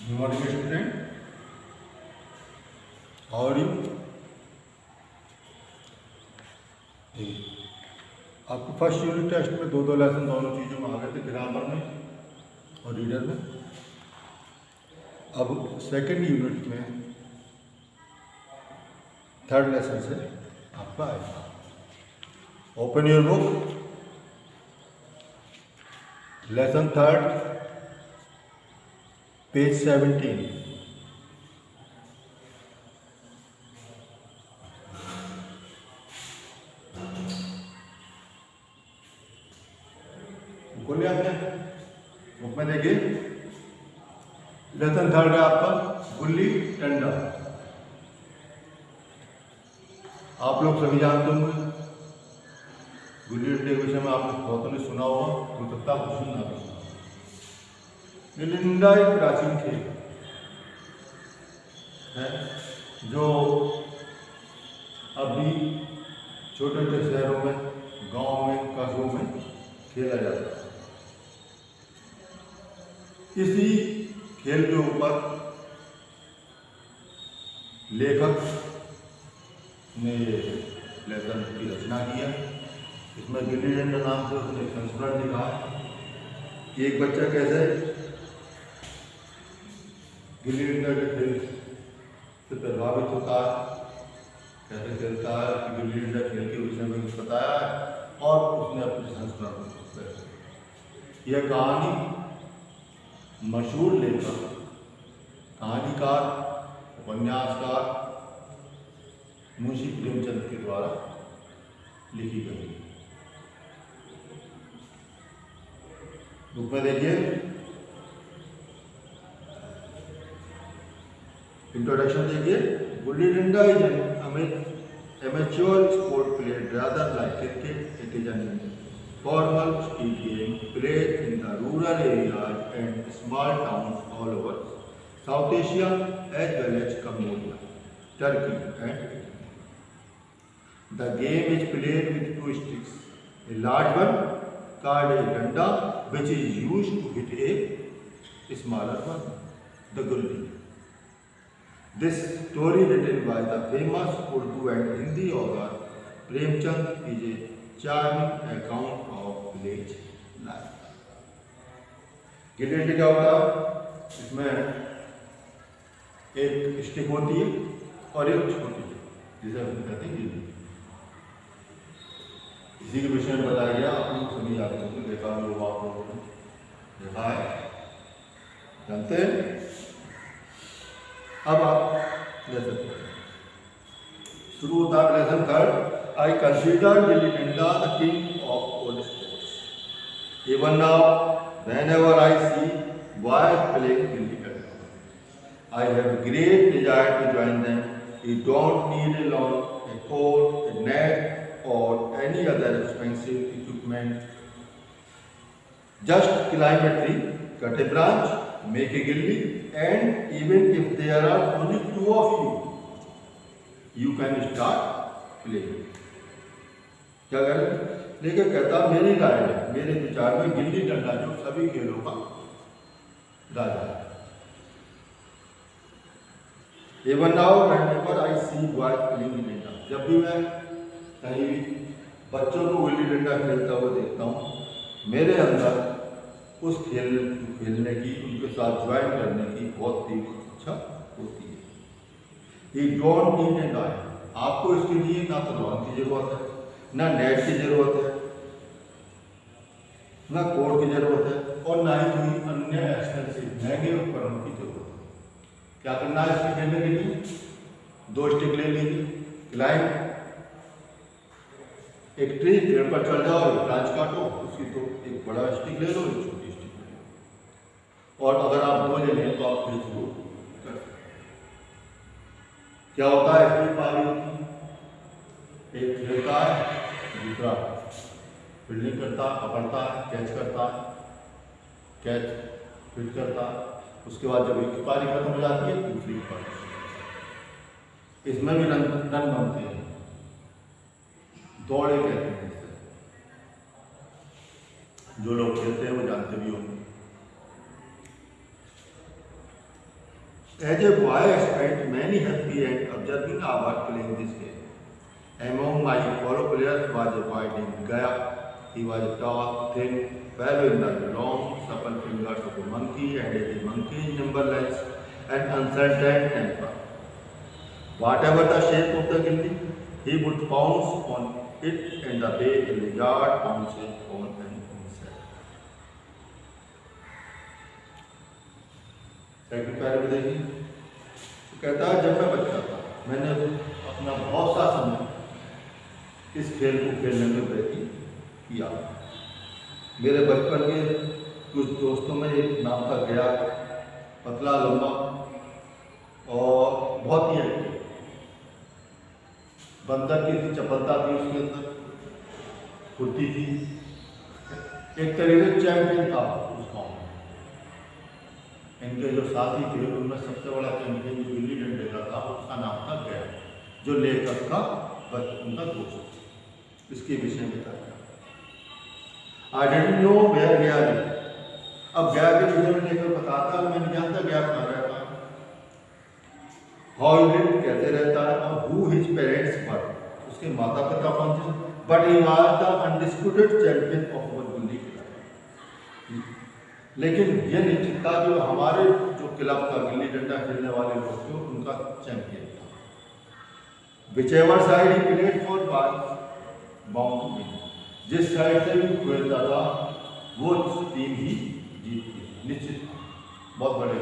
Morning student, how are you? आपको first unit test में दो लेसन दोनों चीज़ों में आ गए थे, ग्रामर में और रीडर में। अब सेकंड यूनिट में थर्ड लेसन से आपका आएगा। Open your book, lesson third, page 17। बोलिए आपने बुक में देखिए, लेसन थर्ड है आपका गुल्ली डंडा। आप लोग सभी जानते होंगे गुल्ली डंडे के विषय में, आपने बहुतों ने सुना होगा, हो सकता है कुछ ना भी। गुल्ली डंडा एक प्राचीन खेल है जो अभी छोटे छोटे शहरों में, गांव में, कस्बों में खेला जाता है। इसी खेल के ऊपर लेखक ने लेसन की रचना किया। इसमें गिल्ली डंडा नाम से उसने संस्मरण लिखा है कि एक बच्चा कैसे गिल्ली डंडा के खेल से प्रभावित होता है, कैसे खेलता है, गिल्ली डंडा खेल के विषय में बताया है और उसने अपने संस्मरण में यह कहानी मशहूर लेखक, कहानीकार, उपन्यासकार मुंशी प्रेमचंद के द्वारा लिखी गई। बुक में देखिए, इंट्रोडक्शन देखिए। Gulli danda is an amateur sport played rather like cricket. It is an formal street game played in the rural areas and small towns all over South Asia as well as Cambodia, Turkey and Italy. The game is played with two sticks, a large one called a danda which is used to hit a smaller one, the gulli. This story written by the famous Urdu and Hindi author Premchand is a charming account of village life. गिल्ली डंडे क्या होता है? इसमें एक stick होती है और एक छोटी है, जिसे हम कहते हैं गिल्ली। इसी के विषय में बताया गया। आप लोग सभी जानते हैं, देखा लोग, आप लोगों ने देखा है, जानते हैं। अब आप लेसन शुरू होता है। Lesson third, I consider gilli danda the king of all sports. Even now whenever I see boys playing gilli danda, I have great desire to join them. You don't need a lawn, a court, a net, or any other expensive equipment. Just climb a tree, cut a branch, make a gilli, and even if there are only two of you, you can start playing. क्या करें? लेकिन कहता मेरी राय है, मेरे विचार में गिल्ली डंडा जो सभी खेलों का राजा है। Even now, whenever I see boys playing gilli danda, जब भी मैं कहीं भी बच्चों को गिल्ली डंडा खेलता हुआ देखता हूँ, मेरे अंदर उस खेलने की, उनके साथ ज्वाइन करने की बहुत तीव्र इच्छा होती है। You don't need a die. आपको इसके लिए ना तो लॉन की जरूरत है, ना नेट की जरूरत है, ना कोड की जरूरत है, और ना ही कोई अन्य एक्सपेंसिव महंगे उपकरणों की जरूरत है। क्या करना है इसके खेलने के लिए? दो स्टिक ले लीजिए, क्लाइंब, एक ट्री, पेड़ पर चढ़ जाओ, एक ब्रांच काटो, उसकी तो एक बड़ा स्टिक ले लो, एक छोटी स्टिक ले लो, और अगर आप दो ले लें तो आप फिर शुरू कर सकते। क्या होता है इसमें? पारी होती है, एक खेलता है, दूसरा फील्डिंग करता, पकड़ता है, कैच करता है, कैच फील्ड करता है। उसके बाद जब एक पारी खत्म हो जाती है, दूसरी पारी। इसमें भी रन बनते हैं, दौड़े कहते हैं इसे। जो लोग खेलते हैं वो जानते भी होंगे। As a boy, I spent many happy and observing hours playing this game. Among my fellow players was a boy named Gaya. He was tall, thin, well in the long, supple fingers of a monkey and a monkey's numberless and uncertain temper. Whatever the shape of the gilli, he would pounce on it in the way a lizard pounces on an insect. Second पैर में देखिए, तो कहता है जब मैं बच्चा था मैंने अपना बहुत सा समय इस खेल को खेलने में व्यतीत किया। मेरे बचपन के कुछ दोस्तों में एक नाम था गया, पतला लंबा और बहुत ही एक्टिव, बंदर की थी, चपलता थी उसके अंदर, फुर्ती थी, एक तरीके से चैंपियन था उस गाँव में। इनके जो साथी थे उनमें सबसे बड़ा चैंपियन जो गिल्ली डंडे का था उसका नाम था गया, जो लेखक का उनका दोस्त। इसके विषय में था आई डेंट नो वेयर गया नहीं। अब गया के विषय में लेकर बताता है, मैं नहीं जानता गया कहाँ रहता है, हाउ लिव कैसे रहता है और हु हिज पेरेंट्स वर, उसके माता पिता कौन थे। But he was the undisputed champion of one गिल्ली क्लब। लेकिन ये निश्चित था जो हमारे जो क्लब का गिल्ली डंडा खेलने वाले लोग थे उनका चैंपियन था। Whichever side he played for was bound to win, जिस साइड से भी खेलता था वो टीम ही जीतती, निश्चित बहुत बड़े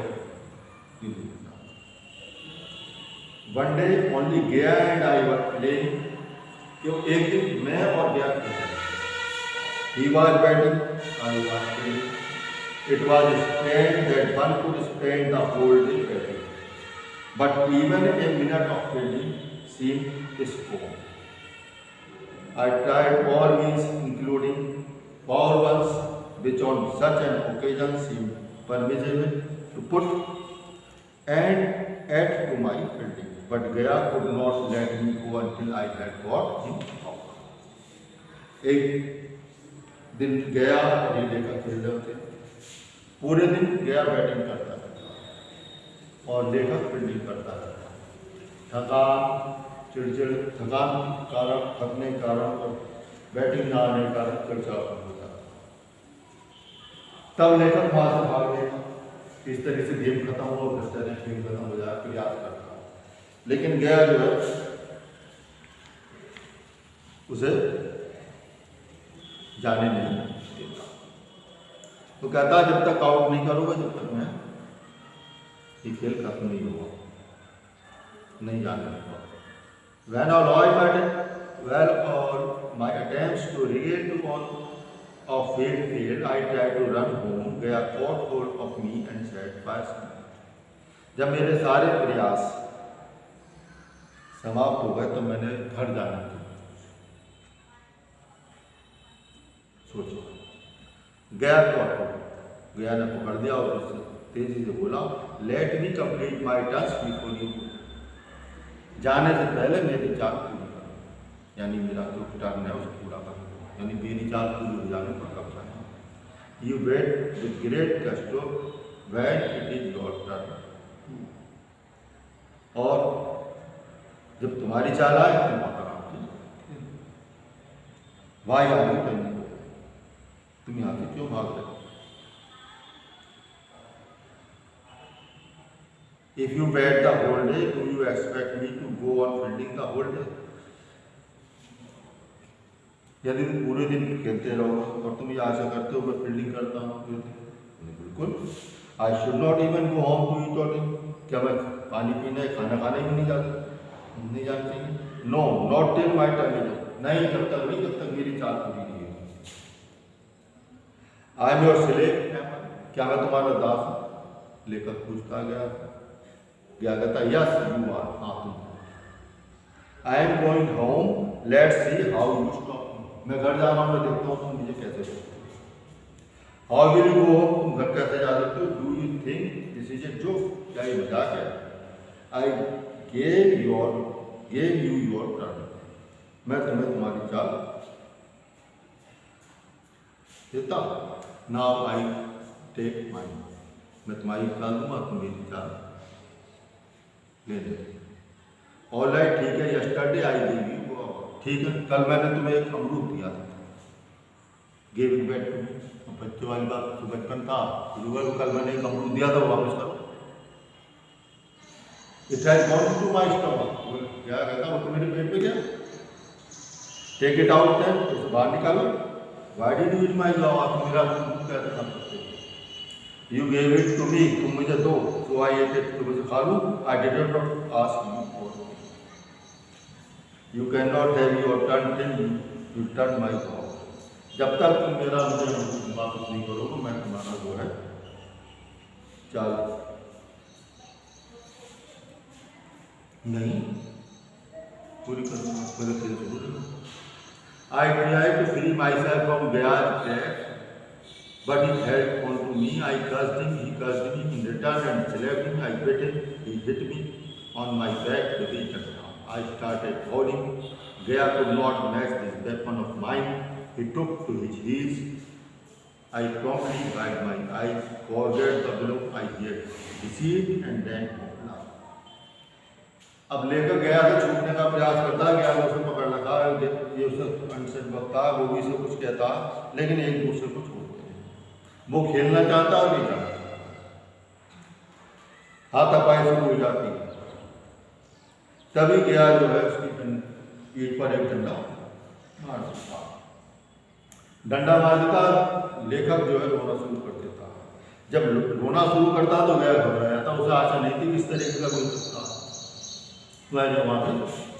गिल्ली। वन डे ओनली गया एंड आई वर प्लेइंग, क्यों एक दिन मैं और गया खेल रहे थे। He was batting, I was playing. It was strange that one could spend the whole day batting, but even a minute of fielding seemed scorn. I tried all means, including foul ones, which on such an occasion seemed permissible, to put and add to my fielding, but Gaya could not let me go until I had got him out. एक दिन गया और ये लेकर खेल रहे थे, पूरे दिन गया बैटिंग करता था और लेखक फील्डिंग करता था। थकान चिड़चिड़, थकान कारण, थकने के कारण और बैटिंग ना आने के कारण चिड़चिड़ापन होता था। तब लेखक वहां से भाग गया, इस तरह से गेम खत्म हुआ, फिर तरह गेम खत्म हो जाए, फिर याद करता। लेकिन गया जो है उसे जाने नहीं देता। तो कहता जब तक आउट नहीं करोगे जब तक मैं ये खेल खत्म नहीं हुआ, नहीं जाने लगा। When all I met well all my attempts to regain the ball of field, I tried to run home. Gaya caught hold of me and said, "Pass me." जब मेरे सारे प्रयास समाप्त हो गए तो मैंने घर जाने की सोचा। गया ने पकड़ दिया और उससे तेजी से बोला, let me complete my task before you, जाने से पहले मेरी चाल पूरी करो, यानी मेरा जो टर्न है उसको पूरा करो, यानी मेरी चाल पूरी हो जाने पर कब जाना। You wait with great gusto when it is your turn, और जब तुम्हारी चाल आए तुम आराम से वाई आगे करनी, तुम यहाँ से क्यों भाग रहे? If you bat the whole day, do you expect me to go on fielding the whole day? यदि तुम पूरे दिन खेलते रहो और तुम ये आशा करते हो मैं फील्डिंग करता हूँ पूरे दिन, बिल्कुल। I should not even go home to eat or drink, क्या मैं पानी पीने खाना खाने भी नहीं जानती? No, not till my turn is over, नहीं जब तक नहीं, जब तक मेरी चाल पूरी नहीं होगी। I am your slave, क्या मैं तुम्हारा दास हूँ? लेकर पूछता गया कहता यस यू आर, हाँ तुम। I am going home, let's see how you stop, मैं घर जा रहा हूँ, मैं देखता हूँ तुम मुझे कैसे रोकते हो। How will you go home, तुम घर कैसे जा सकते हो? Do you think this is a joke, क्या ये मजाक है? I gave you your turn, मैं तुम्हें तुम्हारी चाल देता, नाउ आई टेक माइन, मैं तुम्हारी चाल दूंगा, तुम मेरी चाल ले ले। ऑल राइट, ठीक है, यस्टरडे आई गेव यू, ठीक है, कल मैंने तुम्हें एक अमरूद दिया था, give it back to me. बच्चों वाली बात तो बचपन था, कल मैंने एक अमरूद दिया था, वो वापस करो। It has gone to my stomach, क्या कहता वो तो मेरे पेट में गया, टेक इट आउट देन, उसे बाहर निकालो। Why did you eat my law, आप मेरा अमरूद कैसे खा सकते हो। You gave it to me, तुम मुझे दो, सो आई एट इट, तुम मुझे खा लूँ। I didn't not ask you for, you can not have your turn till U turn my law. जब तक तुम मेरा मुझे वापस नहीं करोगे, मैं तुम्हारा जो है चाल नहीं पूरी करूँगा, मेरे दिल से बोलूँगा। I tried to free myself from Gay's grasp, but he held on to me. I cursed him, he cursed me in return and slapped him. I bit him, he hit me on my back with a touchdown. I started howling. Gaya could not match this weapon of mine. He took to his heels. I promptly dried my eyes, forget the blow I had received, and then laughed. अब लेकर गया तो छूटने का प्रयास करता गया, उसे पकड़ रखा, ये उसे अनसन बकता, वो भी उसे कुछ कहता, लेकिन एक दूसरे को छोड़ते हैं। वो खेलना चाहता और नहीं चाहता, हाथापाई शुरू हो जाती। तभी गया जो है उसकी पीठ पर एक डंडा मार देता। डंडा मार देता, लेखक जो है रोना शुरू कर देता। जब रोना शुरू करता तो गया घबराया था, उसे आशा नहीं थी कि इस तरीके का कोई सकता। वह जब वहाँ पे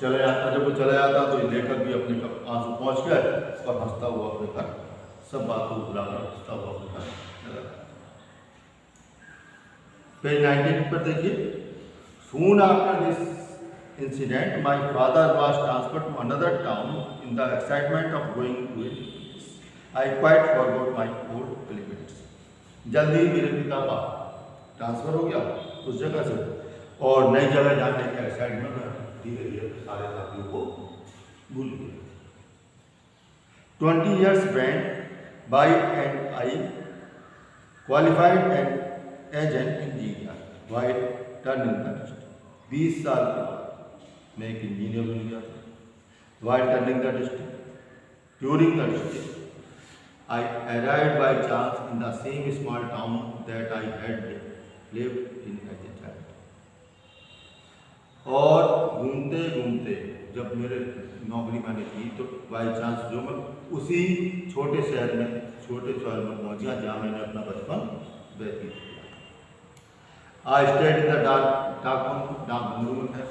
चला जाता, जब वो चला जाता तो लेखक भी अपने आंसू पहुँच गए और हंसता हुआ अपने घर, सब बात को भुलाकर हंसता हुआ अपने घर चला गया। पेज 19 पर देखिए, soon after this incident my father was transferred to another town in the excitement of going to it, I quite forgot my old elements. जल्दी ही मेरे पिता का ट्रांसफर हो गया उस जगह से, और नई जगह जाने के एक्साइटमेंट में धीरे धीरे सारे साथियों को भूल गए। 20 years went by and I qualified as an engineer while turning the district. 20 साल के बाद मैं एक इंजीनियर बन गया था। while turning the district, during the district, I arrived by chance in the same small town that I had lived in as a child. और घूमते घूमते जब मेरे नौकरी मैंने की तो बाई चांस जो मैं उसी छोटे शहर में पहुंच गया जहाँ मैंने अपना बचपन व्यतीत किया। I stayed in the dark room में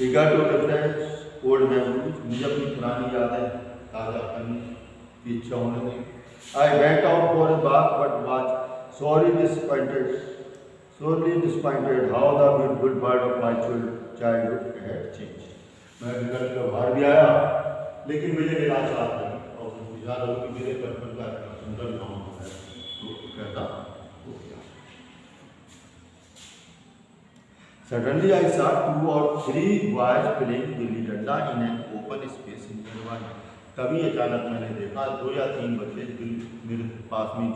eager to refresh old memories, मुझे अपनी पुरानी यादें ताज़ा करने की इच्छा होने लगी। I went out for a walk but was sorely disappointed how the beautiful world of my childhood had changed. मैं निकल कर बाहर भी आया, लेकिन मुझे निराशा आ गई और विचार हो कि मेरे बचपन का सुंदर गाँव है तो कहता हो गया। Suddenly I saw 2 or 3 boys playing gilli danda in an open space in nearby. तभी अचानक मैंने देखा 2 या 3 बच्चे मेरे पास में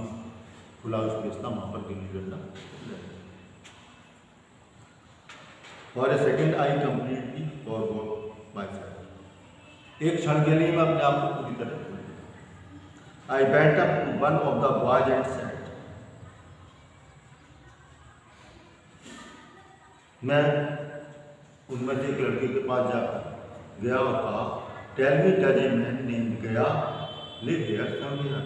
खुला स्पेस था, वहाँ पर gilli danda. For a second I completely forgot myself. एक क्षण के लिए मैं अपने आप को पूरी तरह भूल गया। I went up to one of the boys and said, मैं उनमें से एक लड़के के पास जाकर गया और कहा, Tell me, does a man named Gaya live here somewhere?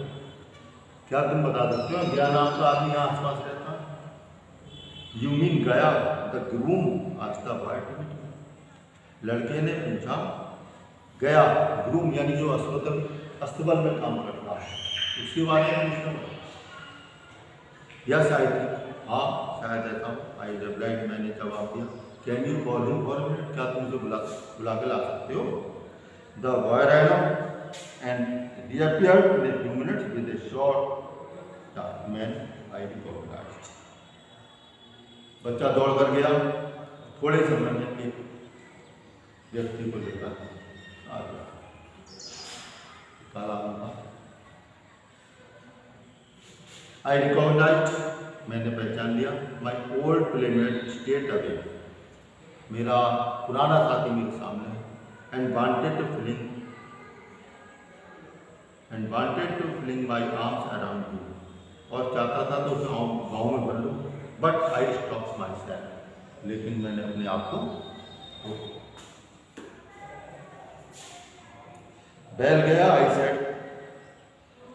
क्या तुम बता सकते हो गया नाम का आदमी यहाँ आसपास रहता है? You mean Gaya the groom? asked the boy timidly. लड़के ने पूछा, गया ग्रूम यानी जो अस्तबल में काम करता है, उसके बारे में पूछा। यस आई थिंक, हाँ शायद ऐसा हो। आई रिप्लाइड, मैंने जवाब दिया। Can you call him for a minute? क्या तुम उसे बुला के ला सकते हो? The boy ran up and reappeared in a few minutes with a short dark man I recognised. बच्चा दौड़ कर गया, थोड़े समय में एक व्यक्ति को लेकर आ गया, काला मुंह। I recognized मैंने पहचान लिया। My old playmate state away, मेरा पुराना साथी मेरे सामने है। And wanted to fling my arms around you, और चाहता था तो उसे गाँव में भर लूँ। But I stop myself, लेकिन मैंने अपने आप को बैल गया। आई सेड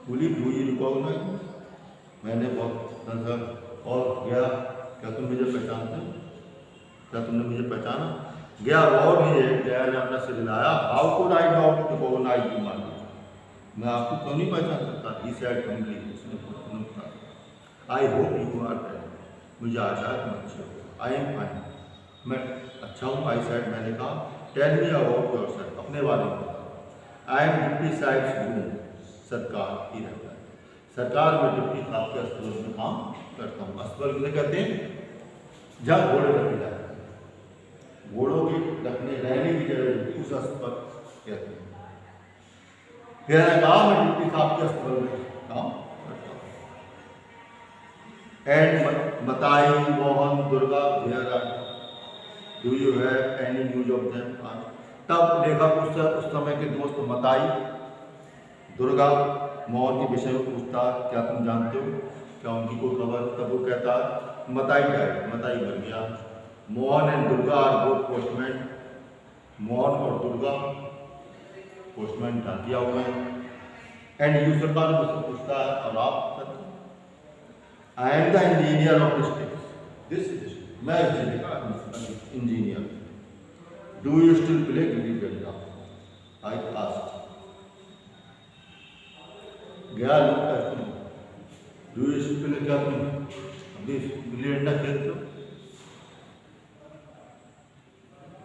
बोली डू यू रिकॉग्नाइज, मैंने बहुत नजर और गया, क्या तुम मुझे पहचानते हो, क्या तुमने मुझे पहचाना? गया और गया ने अपना सिर हिलाया। How could I not recognise you man, मैं आपको क्यों नहीं पहचान सकता? ही सेड हम्बली, उसने कहा I hope you are well, मुझे आशा है तुम अच्छे हो। आई एम फाइन, मैं अच्छा हूँ। आई सेड, मैंने कहा टेल मी अबाउट योरसेल्फ, अपने बारे में बताओ। I am deputy Sahib room, सरकार ही रहता है, सरकार में डिप्टी साहब के अस्पताल में काम करता हूँ। अस्पताल किसे कहते हैं जहाँ घोड़े रखे जाते हैं, घोड़ों के रखने रहने की जगह उस अस्पताल कहते हैं। फिर कहा मैं डिप्टी साहब के अस्पताल में काम करता हूँ। And Matai, Mohan, Durga, do you have any news of them? तब लेखक उस समय के दोस्त मताई, दुर्गा, मोहन के विषय में पूछता, क्या तुम जानते हो, क्या उनकी कोई खबर? तब वो कहता मताई डाइड, मताई मर गया। Mohan and Durga are both postman, Mohan और दुर्गा पोस्टमैन डाकिया हुए हैं। एंड यू सरकार मुझसे पूछता है और आप? I am the engineer of this district, मैं इस जिले का engineer. Do you still play gilli danda? I asked, गया लोग डू यू स्टिल प्ले, क्या तुम अभी गिल्ली डंडा खेलते हो?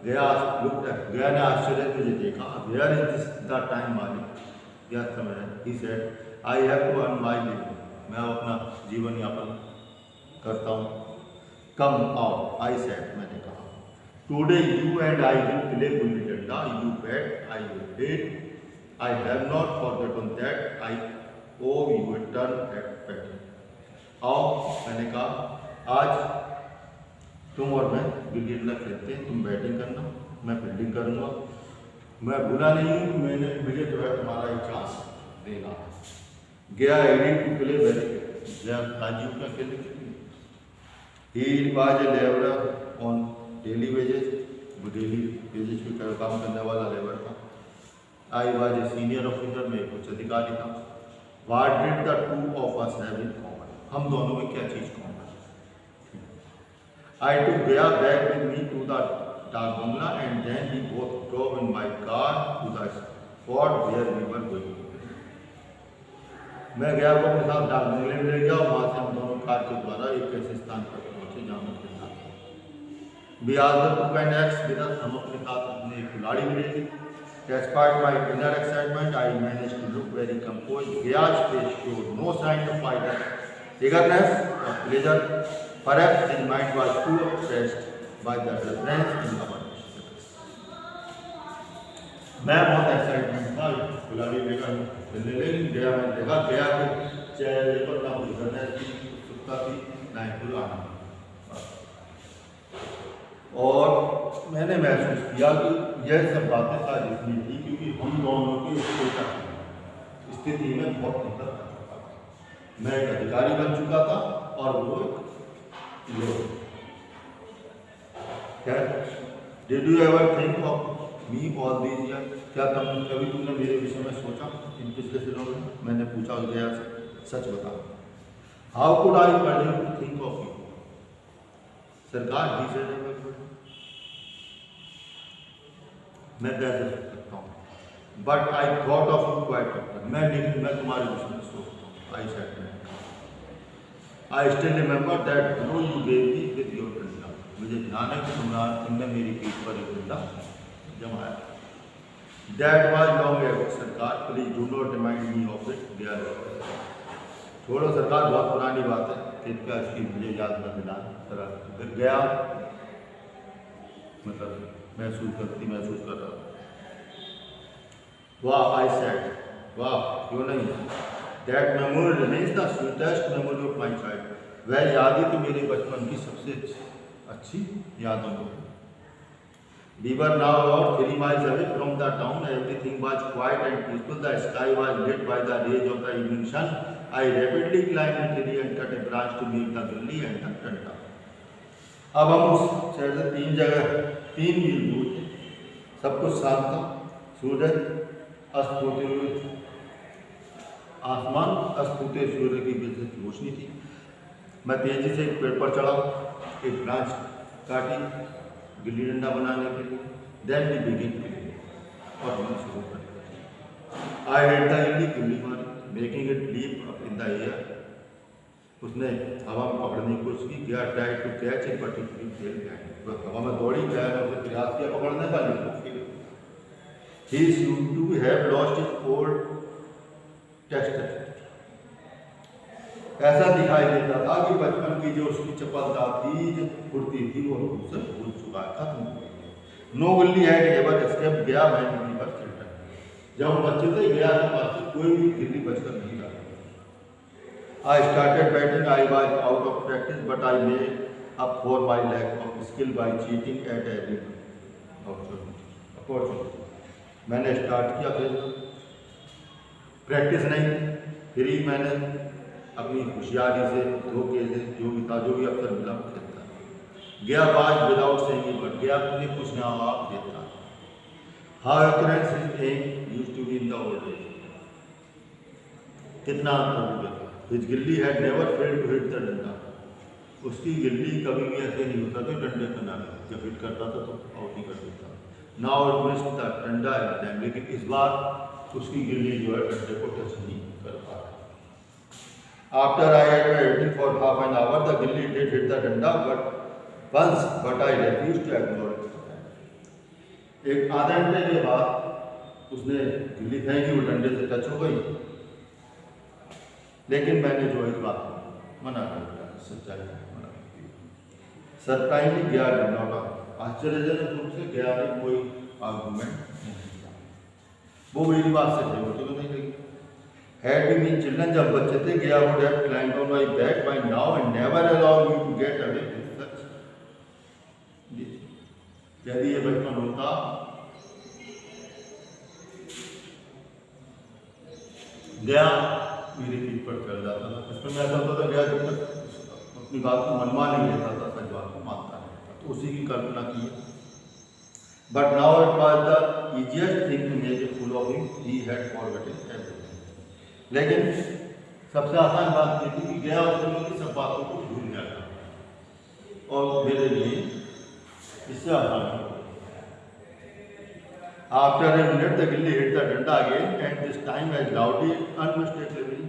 गया ने आश्चर्य मुझे देखा। Where is this the time मालिक, यह समय है। He said I have to earn my living, मैं अपना जीवन यापन करता हूँ। कम आओ, आई सेड, मैंने कहा today you and I will play gulli danda, you bet I will wait, I have not forgotten that I owe you a turn at batting. आओ, मैंने कहा आज तुम और मैं गिल्ली डंडा खेलते हैं, तुम बैटिंग करना, मैं फील्डिंग करूँगा। मैं भूला नहीं हूँ, मुझे जो है तुम्हारा एक चांस देना। गया एडी टू प्ले वेरी राजीव का खेल, he was a labour on daily wages, वो डेली वेजेस पे काम करने वाला लेबर था। I was a senior officer, में एक उच्च अधिकारी था। What did the two of us have in common, हम दोनों में क्या चीज़ common? I took Gaya back with me to the Dak Bangla, and then we both drove in my car to the spot where we were going. मैं गया को अपने साथ डाक बंगले में ले गया और वहाँ से हम दोनों कार के द्वारा एक ऐसे स्थान पर पहुँचे जहाँ मैं खेलना था। We also took an ex with us, हम अपने साथ अपने एक खिलाड़ी भी ले गए। Despite my inner excitement, I managed to look very composed. Gaya's face showed no sign of either eagerness or pleasure. Perhaps his mind was too obsessed by the difference in our discussions. मैं बहुत excitement था, खिलाड़ी लेकर खेलने लगी। गया मैंने देखा, गया के चेहरे पर ना कोई गर्दन की उत्सुकता थी, ना ही कोई आनंद। और मैंने महसूस किया कि यह सब बातें शायद इसलिए थी क्योंकि हम दोनों की स्थिति में बहुत अंतर आ चुका था। मैं एक अधिकारी बन चुका था और वो Did you ever think of me all these years? क्या कभी तुमने मेरे विषय में सोचा इन पिछले दिनों में? मैंने पूछा गया से, सच बता। How could I begin to think of you? सरकार ही से मैं कैसे सोच सकता हूँ? But I thought of you quite often. मैं तुम्हारे विषय में सोचता हूँ। I said, I still remember that blow you gave me with your डंडा, मुझे ध्यान है कि तुमने मेरी पीठ पर एक डंडा जमाया। That was long ago, सरकार, please do not remind me of it. गया छोड़ो सरकार, बहुत पुरानी बात है, कृपया इसकी मुझे याद न दिलाना। गया मतलब महसूस कर रहा। वाह, I said, वाह क्यों नहीं? That memory remains the sweetest memory of my childhood. वह याद ही तो मेरे बचपन की सबसे अच्छी यादों को। We were now about 3 miles away from the town. Everything was quiet and peaceful. The sky was lit by the rays of the evening sun. I rapidly climbed a tree and cut a branch to meet the gully and the डंडा। अब हम उस शहर से 3 मील दूर थे। सब कुछ शांत था। सूरज अस्त होते हुए आसमान अस्त होते सूर्य की विद्युत रोशनी थी। मैं तेजी से एक पेड़ पर चढ़ा, एक ब्रांच काटी गिल्ली डंडा बनाने के लिए। देन वी बिगिन और हमने शुरू कर दिया। आई हेड द गिल्ली, गिल्ली मारी, making it leap up in the air. उसने हवा में पकड़ने की कोशिश की। Gaya try to catch it but it fell back. हवा में दौड़ी, गया ने उसे प्रयास किया पकड़ने का, लेकिन he seemed to have lost his old taste. ऐसा दिखाई देता था कि बचपन की जो उसकी चपलता थी, जो फुर्ती थी, वो उससे भूल चुका है, खत्म हो गई। नो गिल्ली हैड एवर एस्केप गया व्हेन ही वाज चिल्ड्रन। जब हम बच्चे थे, गया के पास से कोई भी गिल्ली बचकर नहीं रहा। I started batting, I was out of practice but I made up for my lack of skill by cheating at every opportunity. मैंने स्टार्ट किया, फिर प्रैक्टिस नहीं, फिर ही मैंने अपनी होशियारी से, धोखे से, जो भी अवसर मिला खेलता। गया बाज विदाउट सेइंग बट गया अपने कुछ ना आप देता। How accurate his aim used to be in the old days. कितना अंतर हो गया। His gulli had never failed to hit the danda. उसकी गिल्ली कभी भी ऐसे नहीं होता कि डंडे पे ना लगे। जब हिट करता था तो आउट ही कर देता। नाउ इट मिस्ड द डंडा एट टाइम, लेकिन इस बार उसकी गिल्ली जो है डंडे को टच नहीं कर पा रहा। After I had been waiting for half an hour, the gilly did hit the danda, but I refused to ignore it. एक आधे घंटे के बाद उसने गिल्ली फेंकी, वो डंडे से टच हो गई, लेकिन मैंने जो इस बात को मना कर दिया, सच्चाई मना कर दी। सरप्राइजिंगली गया डिड नॉट आर्ग्यू। आश्चर्यजनक रूप से गया ने कोई आर्गूमेंट नहीं किया। वो मेरी बात से सहमत तो नहीं लगी। Had we been children, जब बच्चे थे, गया would have climbed on my back by now and never allowed me to get away with such. यदि ये बचपन होता, गया मेरी पीठ पर चढ़ जाता था। बचपन में ऐसा होता था, गया जब तक अपनी बात को मनवा नहीं लेता था, सच बात को मानता नहीं था, तो उसी की कल्पना की। But now it was the easiest thing to make a fool of him. He had forgotten everything. लेकिन सबसे आसान बात ये थी कि गया उस समय की सब बातों को भूल जाता, और मेरे लिए इससे आसान हो। After a minute, the gilly hit the डंडा again, and this time as loudly, unmistakably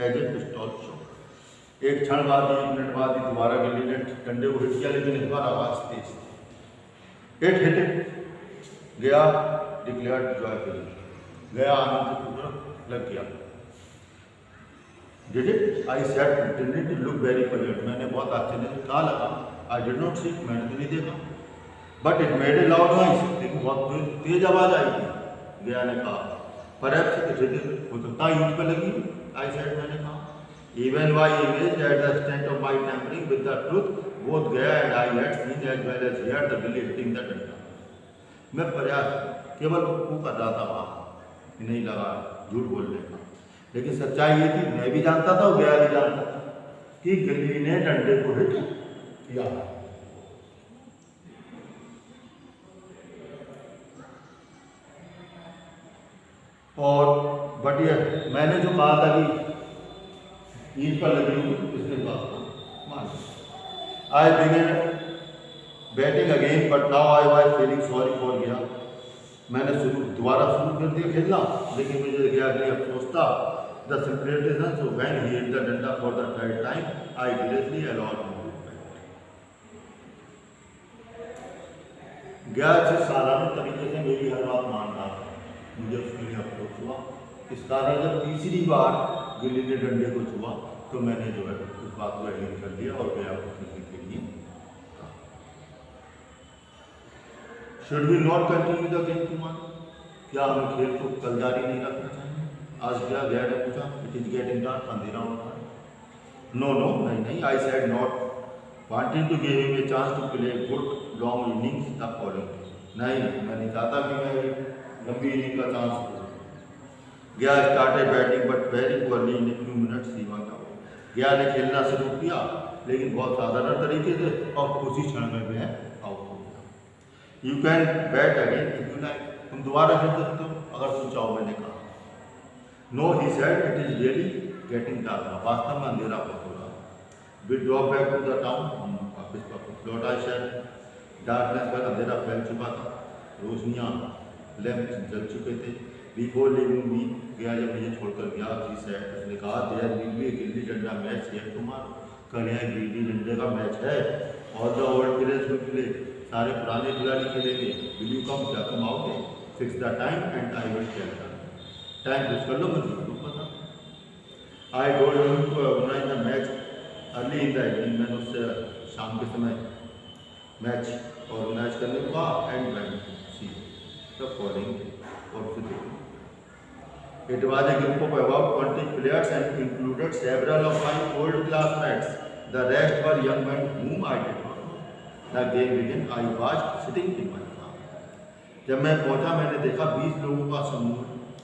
as a pistol shot. एक क्षण बाद, 1 मिनट बाद ही दोबारा गिल्ली ने डंडे को हिट किया, लेकिन इस बार आवाज तेज थी। It hit it. गया declared joyfully. गया आनंद पूर्वक लग गया। Did it? I said, pretending to look very puzzled. मैंने बहुत आश्चर्य से कहा लगा। I did not see, मैंने तो नहीं देखा। But it made a loud noise. लेकिन बहुत तेज आवाज आई थी। गया ने कहा। Perhaps it hit it. हो सकता है ईंट पे लगी। I said, मैंने कहा। Even while amazed at the extent of my tampering with the truth, both गया and I had seen as well as heard the gilly hitting the डंडा। मैं प्रयास केवल वो कर रहा था वहाँ, नहीं लगा झूठ बोलने का, लेकिन सच्चाई ये थी, मैं भी जानता था और गया भी जानता था कि गिल्ली ने डंडे को हिट किया। और बढ़िया, मैंने जो कहा था कि ईंट पर लगी हुई, इसने बात को मान लिया। I began batting again but now I was feeling sorry for गया। मैंने दोबारा शुरू कर दिया खेलना, लेकिन मुझे गया कि अफसोस था। The simulation, so when he hit the danda for the third time, I gracefully allowed him to bat. गया से साधारण तरीके से मेरी हर बात मान रहा था, मुझे उसके लिए अफसोस हुआ। इस कारण जब तीसरी बार गिल्ली ने डंडे को छुआ, तो मैंने जो है उस बात को एग्री कर लिया और गया को खेलने के लिए। Should we not continue the game tomorrow? क्या हमें खेल को कल जारी नहीं रखना चाहिए? आज गया ने पूछा। इट इज गेटिंग डार्क, अंधेरा हो रहा है। नो नो, नहीं नहीं, I said not wanting to give him a chance to play good long innings the following. नहीं, मैं नहीं चाहता कि मैं एक लंबी इनिंग का चांस दूँ। गया started batting but very poorly in few minutes he was out. गया ने खेलना शुरू किया लेकिन बहुत साधारण तरीके से और कुछ ही क्षण में वह आउट हो गया। You can bat again if you like, तुम दोबारा खेल सकते हो अगर तुम चाहो, मैंने कहा। No he said it is really getting dark, वास्तव में अंधेरा बहुत हो रहा। We drop back to the town, हम वापस लौट आए शहर। डार्कनेस पर अंधेरा फैल चुका था, रोशनियाँ लैंप जल चुके थे। बिफोर लिविंग मी, गया जब मुझे छोड़कर गया, ही सेड, उसने कहा there will be gilli danda match here tomorrow, कल यहाँ गिल्ली डंडे का मैच है और the old players will play, सारे पुराने खिलाड़ी खेलेंगे। विल यू कम, क्या तुम आओगे? Fix the time and I will tell the time, fix कर लो, मुझे जरूर पता। I told him to organise the match early in the evening, मैंने उससे शाम के समय मैच ऑर्गेनाइज करने को कहा। And when see the following और फिर it was a group of about 20 players and included several of my old classmates. The rest were young men whom I did not know. The game began. I was sitting in my car. जब मैं पहुंचा मैंने देखा 20 लोगों का समूह,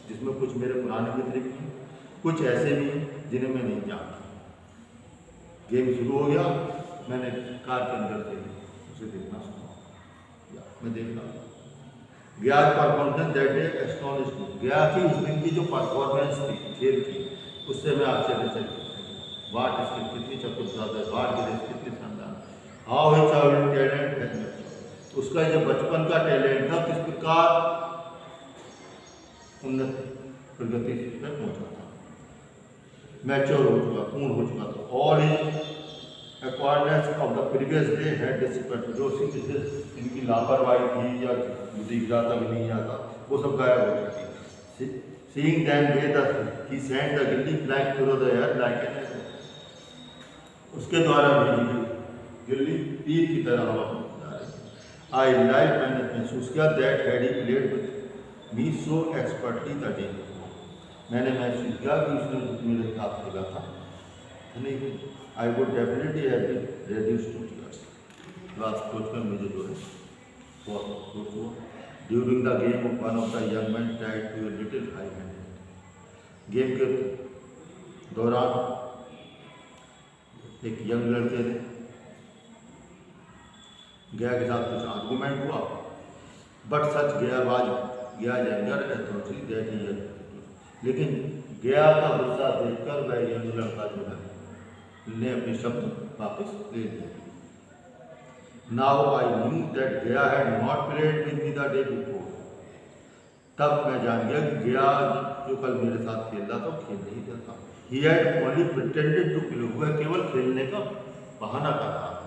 जिसमें कुछ मेरे पुराने मित्र भी, कुछ ऐसे भी जिन्हें मैं नहीं जानता। गेम शुरू हो गया, मैंने कार के अंदर से उसे देखना शुरू, मैं देख रहा था। गया परफॉर्मेंस दैट डे एस्टोनिश्ड मी, गया की उस दिन की जो परफॉर्मेंस थी खेल की, उससे मैं आश्चर्यचकित था। वाट इसकी कितनी चतुरता है, वाट गिरेस कितनी शानदार, how his childhood talent has matured, उसका जो बचपन का टैलेंट था किस प्रकार उन्नति प्रगति में पहुंचा था, मैच्योर हो चुका, पूर्ण हो चुका था। All his awareness of the previous day had dissipated, जो इनकी लापरवाही थी या दिख जाता भी नहीं आता, वो सब गायब हो चुकी। Seeing them way the he send the gilli flying through the air like an arrow, उसके द्वारा भी गिल्ली तीर की तरह हवा में जा रही। आई लाइक, मैंने महसूस किया that had he played with me so expertly the day, मैंने महसूस किया कि उसने मेरे साथ खेला था नहीं। I would definitely have been reduced to tears, बात सोचकर मुझे जो है बहुत अफसोस हुआ। During the game one of the young man tried to little high handed, गेम के दौरान एक यंग लड़के ने गया के साथ कुछ आर्गूमेंट हुआ, बट सच गया यंगर अथॉरिटी दैट ही, लेकिन गया का गुस्सा देखकर वह यंग लड़का जो है ने अपने शब्द वापस ले लिए। नाउ आई न्यू दैट गया had not played with me the day before, तब मैं जान गया कि गया जो कल मेरे साथ खेल रहा था खेल नहीं रहा था। He had only pretended to play, वह केवल खेलने का बहाना कर रहा था।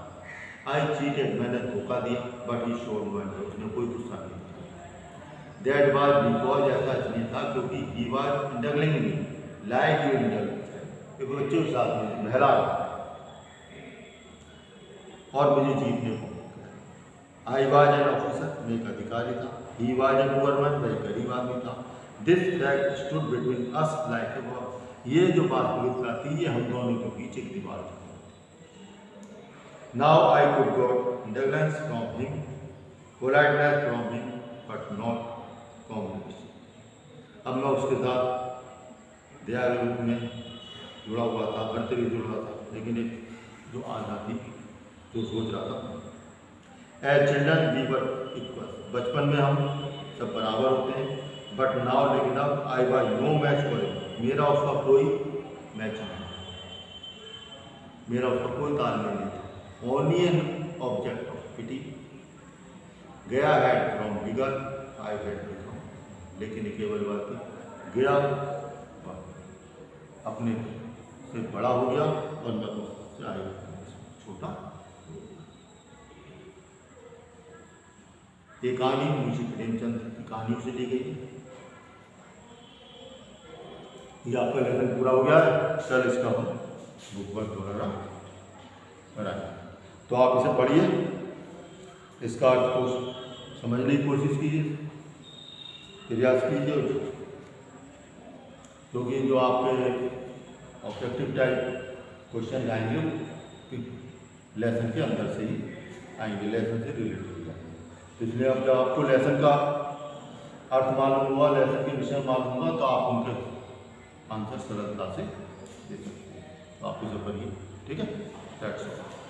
आई चीटेड, मैंने धोखा दिया, but he showed no anger, उसने कोई गुस्सा नहीं किया। दैट वाज बिकॉज, ऐसा इसलिए था क्योंकि he was indulging me like you indulge, एक बच्चे के साथ में बहला और मुझे जीतने को। आई वाज एन ऑफिसर, मैं एक अधिकारी था। ही वाज ए पुअर मैन, वह गरीब आदमी था। This fact stood between us like a wall, ये जो वास्तविकता थी ये हम दोनों के बीच एक दीवार थी। Now I could got indulgence from him, politeness from him, but not communication. अब मैं उसके साथ दयालु रूप में जुड़ा हुआ था, हर तरह जुड़ा था, लेकिन एक जो आधा थी जो सोच रहा था। As children we were equal, बचपन में हम सब बराबर होते हैं, बट नाउ, लेकिन अब I was no match for him, मेरा उसका कोई मैच नहीं, मेरा उसका कोई तालमेल नहीं था। Only an object of pity, गया had from bigger, I had become, लेकिन केवल बात थी गया अपने से बड़ा हो गया और मैं उससे आया छोटा। ये कहानी मुंशी प्रेमचंद की कहानियों से ली गई है। ये आपका लेसन पूरा हो गया है, कल इसका हम बुक वर्क वगैरह कराएंगे, तो आप इसे पढ़िए, इसका अर्थ को समझने की कोशिश कीजिए, प्रयास कीजिए, क्योंकि जो आपके ऑब्जेक्टिव टाइप क्वेश्चन आएंगे लेसन के अंदर से ही आएंगे, लेसन से रिलेटेड हो जाएंगे। तो इसलिए अब जब आपको लेसन का अर्थ मालूम हुआ, लेसन के विषय मालूम हुआ, तो आप उनके आंसर सरलता से दे सकते हैं। तो आप इसे पढ़िए, ठीक है। That's all.